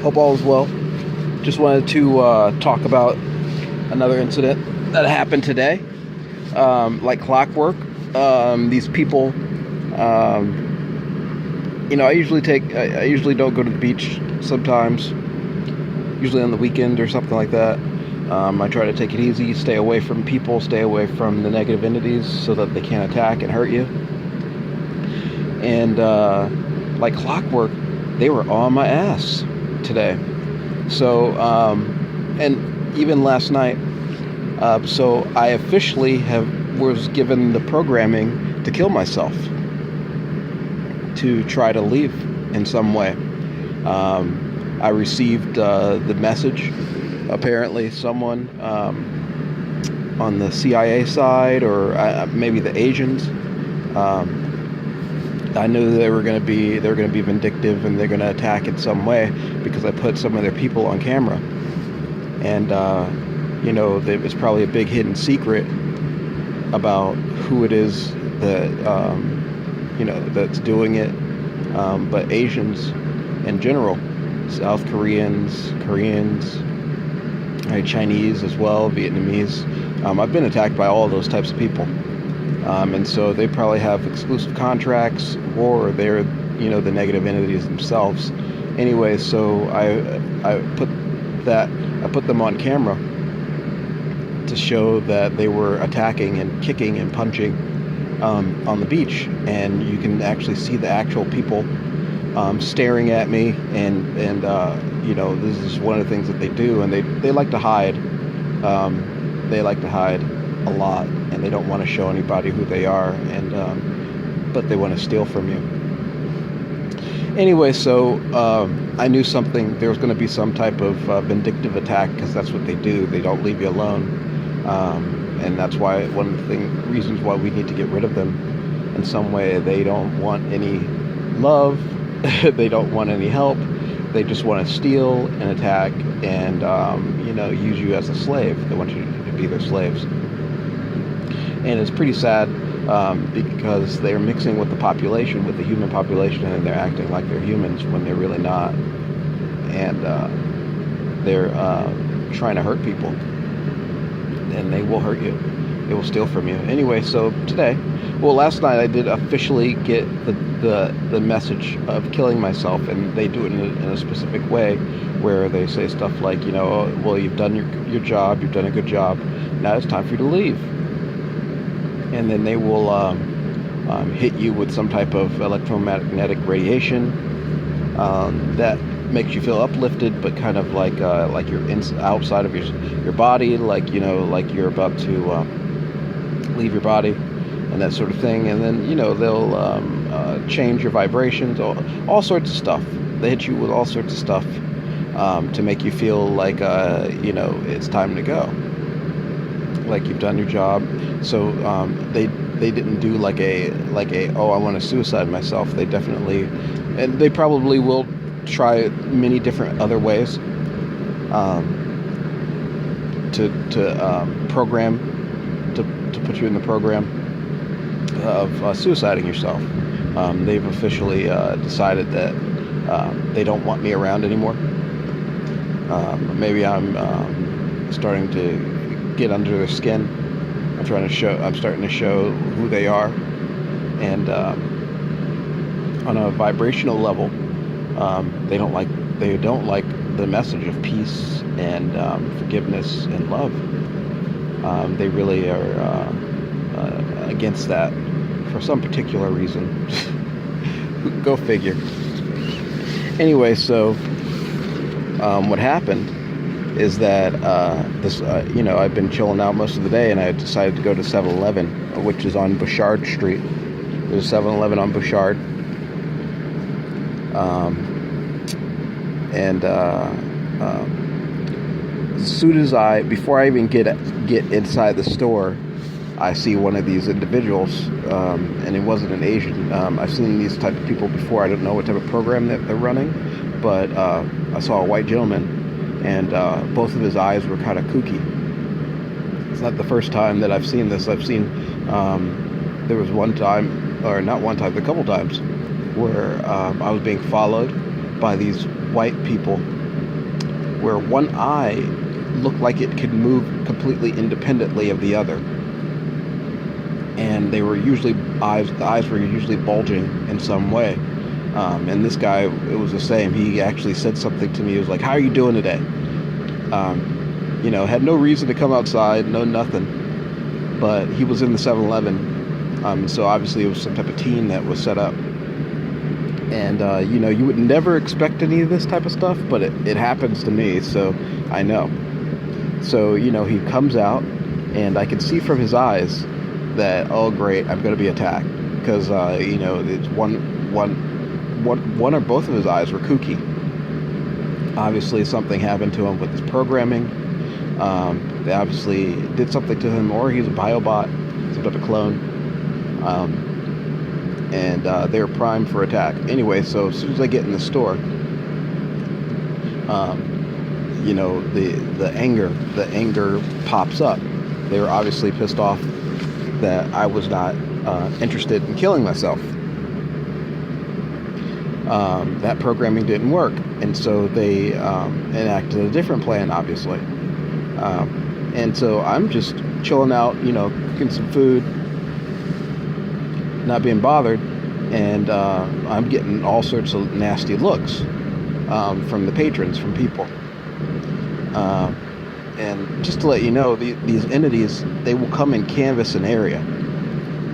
Hope all is well. Just wanted to talk about another incident that happened today. Like clockwork, these people, I usually don't go to the beach sometimes, usually on the weekend or something like that. I try to take it easy, stay away from people, stay away from the negative entities so that they can't attack and hurt you. And like clockwork, they were on my ass today. So, and even last night, so I officially was given the programming to kill myself, to try to leave in some way. I received the message. Apparently, someone on the CIA side, or maybe the Asians. I knew they were going to be vindictive, and they're going to attack in some way because I put some of their people on camera. And it's probably a big hidden secret about who it is that that's doing it. But Asians in general, South Koreans, Chinese as well, Vietnamese. I've been attacked by all those types of people. And so they probably have exclusive contracts, or they're, the negative entities themselves. Anyway, so I put them on camera to show that they were attacking and kicking and punching on the beach, and you can actually see the actual people staring at me, and this is one of the things that they do, and they like to hide. They like to hide a lot, and they don't want to show anybody who they are, and but they want to steal from you. Anyway, so I knew there was going to be some type of vindictive attack, because that's what they do. They don't leave you alone, and that's why one of the reasons why we need to get rid of them in some way. They don't want any love. They don't want any help. They just want to steal and attack and use you as a slave. They want you to be their slaves. And it's pretty sad because they're mixing with the population, with the human population, and they're acting like they're humans when they're really not. And they're trying to hurt people. And they will hurt you. They will steal from you. Anyway, so last night I did officially get the message of killing myself, and they do it in a specific way, where they say stuff like, well, you've done your job, you've done a good job, now it's time for you to leave. And then they will hit you with some type of electromagnetic radiation that makes you feel uplifted, but kind of like you're outside of your body, like you're about to leave your body, and that sort of thing. And then they'll change your vibrations, all sorts of stuff. They hit you with all sorts of stuff to make you feel like it's time to go, like you've done your job. So they didn't do like a I want to suicide myself. They definitely, and they probably will try many different other ways to program to put you in the program of suiciding yourself. They've officially decided that they don't want me around anymore. Maybe I'm starting to get under their skin. I'm starting to show who they are, and on a vibrational level, they don't like the message of peace and forgiveness and love. They really are against that for some particular reason. Go figure. Anyway, so what happened is that I've been chilling out most of the day, and I decided to go to 7-Eleven, which is on Bouchard Street. There's a 7-Eleven on Bouchard. As soon as before I even get inside the store, I see one of these individuals, and it wasn't an Asian. I've seen these type of people before. I don't know what type of program that they're running, but I saw a white gentleman, and both of his eyes were kind of kooky. It's not the first time that I've seen this. I've seen, there was one time, or not one time, a couple times, where I was being followed by these white people where one eye looked like it could move completely independently of the other, and they were usually the eyes were usually bulging in some way. And this guy, it was the same. He actually said something to me. He was like, "How are you doing today?" Had no reason to come outside, no nothing. But he was in the 7-Eleven, so obviously it was some type of team that was set up. And you would never expect any of this type of stuff, but it happens to me, so I know. So he comes out, and I can see from his eyes that, oh great, I'm going to be attacked, because it's one or both of his eyes were kooky. Obviously something happened to him with his programming. They obviously did something to him, or he's a biobot, some type of clone. And they're primed for attack. Anyway, so as soon as I get in the store, the anger pops up. They were obviously pissed off that I was not interested in killing myself. That programming didn't work, and so they enacted a different plan, obviously. And so I'm just chilling out, cooking some food, not being bothered, and I'm getting all sorts of nasty looks from the patrons, from people. And just to let you know, these entities, they will come and canvass an area.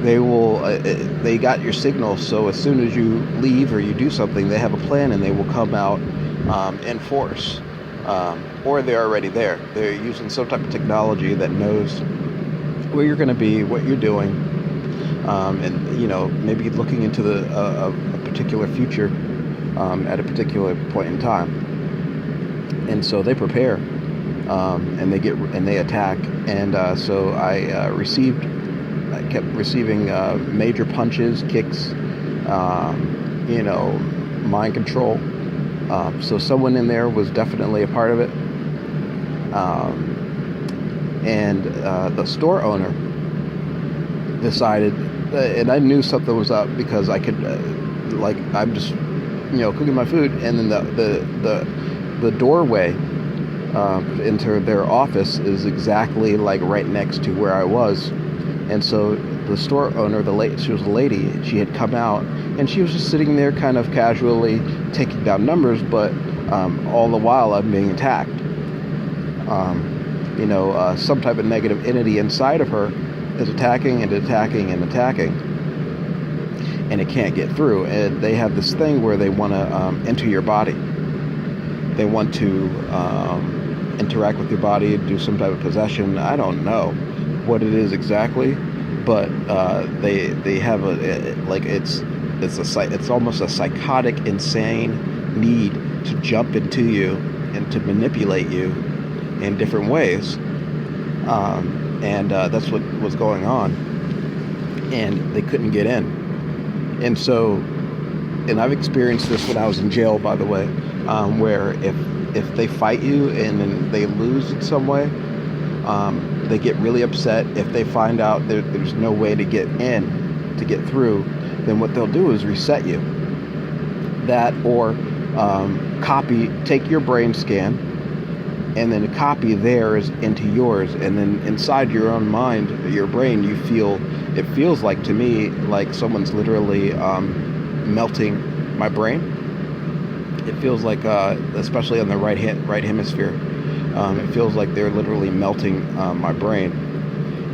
They got your signal, so as soon as you leave or you do something, they have a plan, and they will come out in force. Or they're already there. They're using some type of technology that knows where you're going to be, what you're doing, and maybe looking into a particular future at a particular point in time. And so they prepare, and they attack. And so I kept receiving major punches, kicks, mind control. So someone in there was definitely a part of it. And the store owner decided, and I knew something was up, because I could, I'm just, cooking my food, and then the doorway into their office is exactly like right next to where I was. And so the store owner, she was a lady, she had come out, and she was just sitting there kind of casually taking down numbers, but all the while I'm being attacked. Some type of negative entity inside of her is attacking and attacking and attacking, and it can't get through. And they have this thing where they want to enter your body. They want to interact with your body and do some type of possession. I don't know what it is exactly, but they have it's almost a psychotic, insane need to jump into you and to manipulate you in different ways, and that's what was going on, and they couldn't get in. And so, and I've experienced this when I was in jail, by the way, where if they fight you and then they lose in some way, they get really upset. If they find out there's no way to get through, then what they'll do is reset you. That, or take your brain scan, and then copy theirs into yours, and then inside your own mind, your brain, it feels like, to me, like someone's literally melting my brain. It feels like, especially on the right hemisphere, it feels like they're literally melting my brain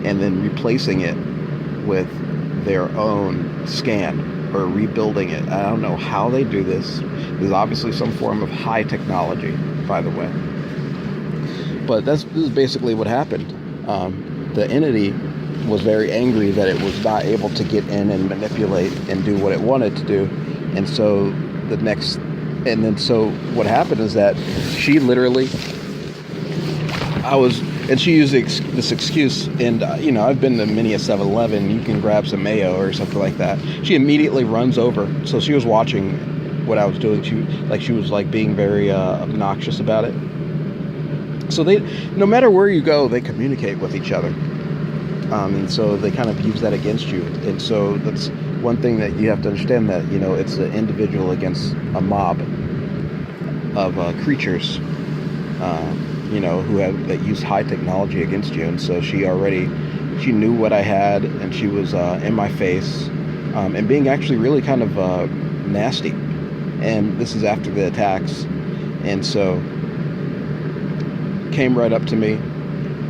and then replacing it with their own scan, or rebuilding it. I don't know how they do this. There's obviously some form of high technology, by the way. But this is basically what happened. The entity was very angry that it was not able to get in and manipulate and do what it wanted to do. And so so what happened is that she literally, she used this excuse, and I've been to many a 7-Eleven, you can grab some mayo or something like that. She immediately runs over. So she was watching what I was doing. She was being very obnoxious about it. So no matter where you go, they communicate with each other. And so they kind of use that against you. And so that's one thing that you have to understand, that, it's an individual against a mob of creatures. that used high technology against you. And so she knew what I had, and she was in my face, and being actually really kind of nasty. And this is after the attacks, and so came right up to me,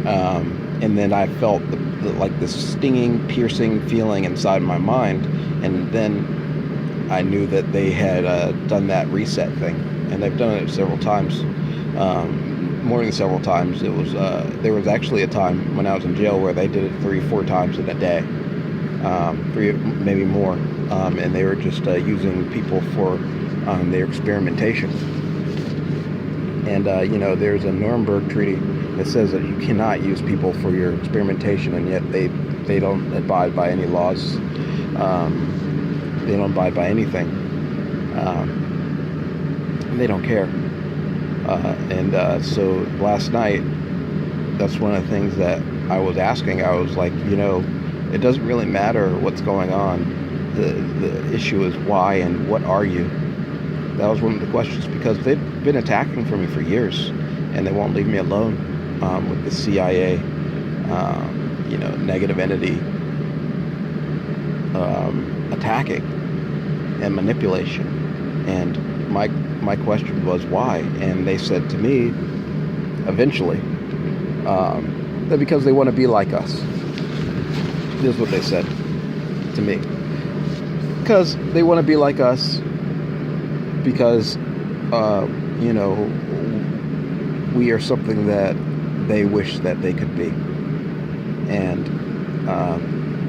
and then I felt like this stinging, piercing feeling inside my mind, and then I knew that they had done that reset thing, and they've done it several times. More than several times. There was actually a time when I was in jail where they did it 3-4 times in a day, maybe more, and they were just using people for their experimentation. And there's a Nuremberg Treaty that says that you cannot use people for your experimentation, and yet they don't abide by any laws. They don't abide by anything. They don't care. So last night, that's one of the things that I was asking. I was like, it doesn't really matter what's going on. The issue is why and what are you? That was one of the questions, because they've been attacking for me for years, and they won't leave me alone with the CIA, negative entity attacking and manipulation. And my question was why, and they said to me eventually that because they want to be like us. This is what they said to me, because they want to be like us, because we are something that they wish that they could be, and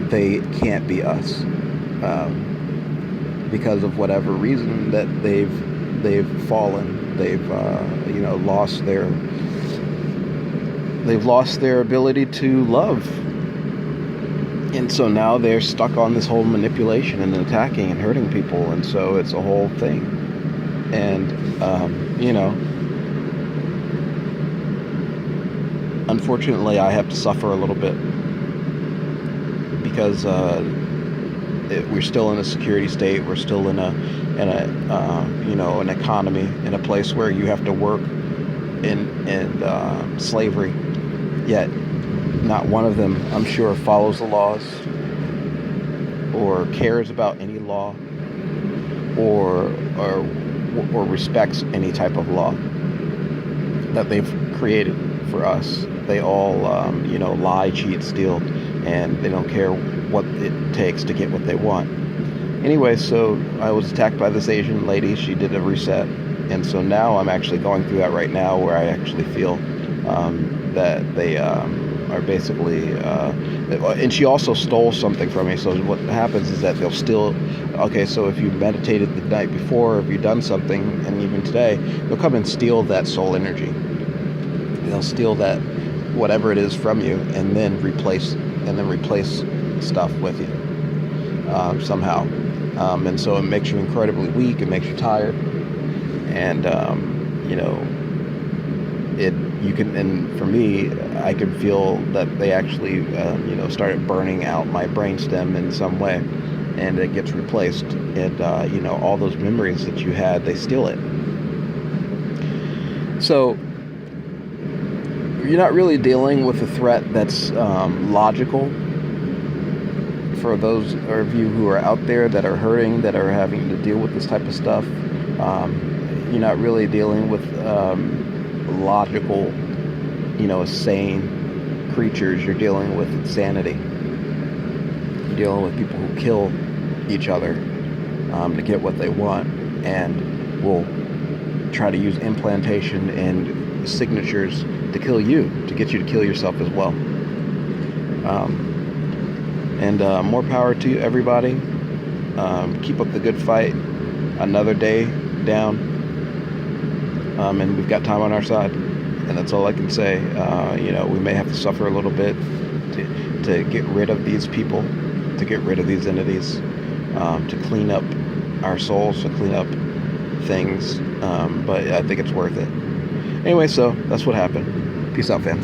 they can't be us because of whatever reason that they've fallen. They've lost their ability to love, and so now they're stuck on this whole manipulation and attacking and hurting people, and so it's a whole thing. And unfortunately, I have to suffer a little bit because we're still in a security state. We're still in an economy, in a place where you have to work in slavery. Yet, not one of them, I'm sure, follows the laws or cares about any law or respects any type of law that they've created for us. They all, lie, cheat, steal, and they don't care what it takes to get what they want. Anyway, so I was attacked by this Asian lady. She did a reset, and so now I'm actually going through that right now, where I actually feel that they are basically, and she also stole something from me. So what happens is that they'll steal. Okay, so if you meditated the night before, if you've done something, and even today, they'll come and steal that soul energy. They'll steal that whatever it is from you, and then replace stuff with you somehow. And so it makes you incredibly weak. It makes you tired, and and for me, I could feel that they actually started burning out my brainstem in some way, and it gets replaced. And all those memories that you had, they steal it. So you're not really dealing with a threat that's logical. For those of you who are out there that are hurting, that are having to deal with this type of stuff, you're not really dealing with logical, sane creatures. You're dealing with insanity. You're dealing with people who kill each other to get what they want, and will try to use implantation and signatures to kill you, to get you to kill yourself as well. And more power to everybody. Keep up the good fight. Another day down, and we've got time on our side, and that's all I can say. We may have to suffer a little bit to get rid of these people, to get rid of these entities, to clean up our souls, to clean up things, but I think it's worth it. Anyway, so that's what happened. Peace out, fam.